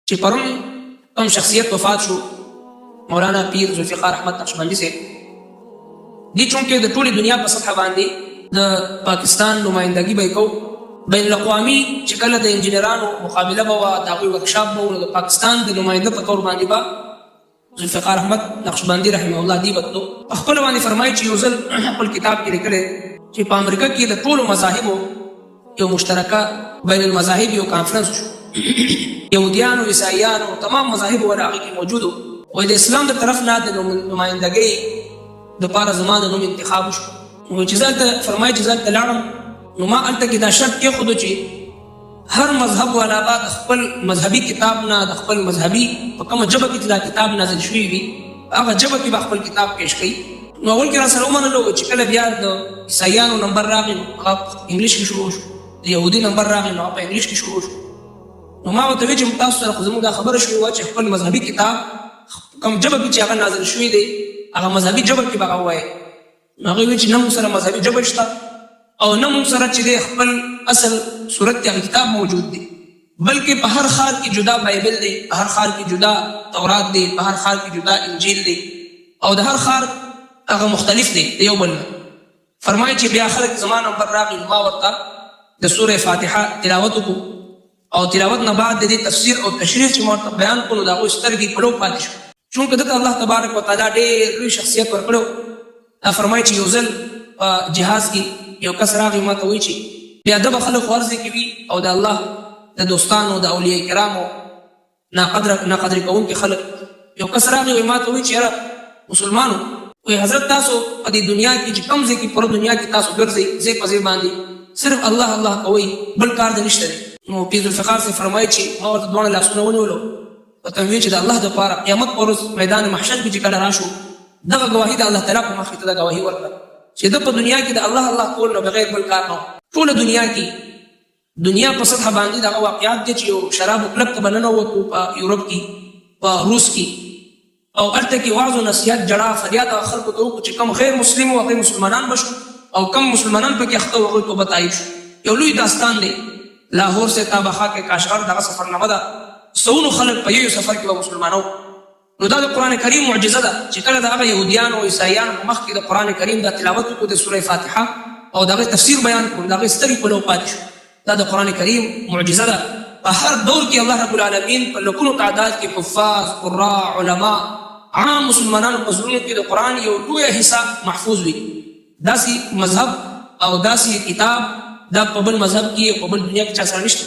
چې پرون کوم شخصیت وفات شو، مولانا پیر ذوالفقار احمد نقشبندي صاحب، دي چونکې د ټولې دنیا په سطحه باندې د پاکستان نمایندګي به یې کو، بین الاقوامي چې کله د انجینرانو مقابله به وه، د هغوی ورکشاپ به و، نو د پاکستان د نماینده په طور باندې به ذوالفقار احمد نقشبندي رحمه الله دی بتلو. په خپله باندې فرمایي چې یو ځل خپل کتاب کې لیکلی چې په امریکا کې د ټولو مذاهبو یو مشترکه بین المذاهب یو کانفرنس شو، یهودیانو، عیسایانو، تمام مذاهب ول هغې کې موجود وو. وایي د اسلام د طرف نه د نمایندګۍ دپاره زما د نوم انتخاب وشو. وایي چې زه هلته فرمایي چې زه هلته لاړم، نو ما هلته کې دا شرط کېښودو چې هر مذهب والا به د خپل مذهبي کتاب نه، د خپل مذهبي په کومه ژبه کې چې دا کتاب نازل شوی وي هغه ژبه کې به خپل کتاب پیش کوي. نو اول کې را سره ومنلو چې کله بیا د عیسایانو نمبر راغی نو هغه په انګلیش کې شروع شو، د یهودي نمبر راغی نو هغه په انګلیش کې شروع شو. نو ما ورته ویل چې تاسو سره خو زموږ دا خبره شوې وه چې خپل مذهبي کتاب کوم ژبه کې چې هغه نازل شوی دی هغه مذهبي ژبه کې به هغه ووایې. نو هغوی ویل چې نه موږ سره مذهبي ژبه شته او نه موږ سره چې دی خپل اصل صورت هغه کتاب موجود دی، بلکې په هر ښار کې جدا بایبل دی، په هر ښار کې جدا تورات دی، په هر ښار کې جدا انجیل دی او د هر ښار هغه مختلف دی د یو بل نه. فرمایي چې بیا خلک زما نمبر راغی، ما ورته د سورې فاتحه تلاوت وکړو او تلاوت نه بعد د دې تفسیر او تشریح چې ما ورته بیان کړو د هغوی سترګې پړو پاتې شو، چونکې دته الله تبارک وتعالی ډېر لوی شخصیت ورکړو. فرمایي چې یو ځل په جهاز کې یو کس راغی ما ته وایي چې بیا ده به خلک ورځې کې وي او د الله د دوستانو د اولیاء کرامو ناقدر کوونکي خلک. یو کس راغی وایي ما ته وایي چې یاره مسلمانو، وایي حضرت تاسو په دې دنیا کې چې کوم ځای کې پوره دنیا کې تاسو ګرځئ ځای په ځای باندې صرف الله الله کوئ، بل کار د نشته دی. نو پیر ذوالفقار صاحب فرمایي چې ما ورته دواړه لاسونه ونیولو، ورته مې ویل چې د الله دپاره قیامت په ورځ میدان محشر کې چې کله راشو دغه ګواهي د الله تعالی په مخ کې ته دا ګواهي ورکړه چې ده په دنیا کې د الله الله کول نه بغیر بل کار نه. ټوله دنیا کې دنیا په سطحه باندې دغه واقعات دي چې یو شرابو کلب ته به ننوتو په یورپ کې، په روس کې، او هلته کې وعظ و نصیحت جړا فریاد خلکو ته وکړو چې کم غیر مسلم و هغوی مسلمانان بشو او کم مسلمانان پکې اخته و هغوی توبه تایب شو. یو لوی داستان دی، لاهور سے تا بخا کې کاشغر دغه سفرنامه ده، سونو خلک په یو سفر کې به مسلمانو. نو دا د قرآن کریم معجزه ده چې کله د هغه یهودیانو او عیسایانو په مخ کې د قرآن کریم دا تلاوت وکړو د سورې فاتحه او د هغې تفسیر بیان کړو، د هغې سترګې په لو پاتې شو. دا د قرآن کریم معجزه ده. په هر دور کې الله رب العالمین په لکونو تعداد کې حفاظ، قراء، علما، عام مسلمانانو په زړونو کې د قرآن یو لویه حصه محفوظ وي. داسې مذهب او داسې کتاب دا په بل مذهب کې او په بل دنیا کې چا سره نشته.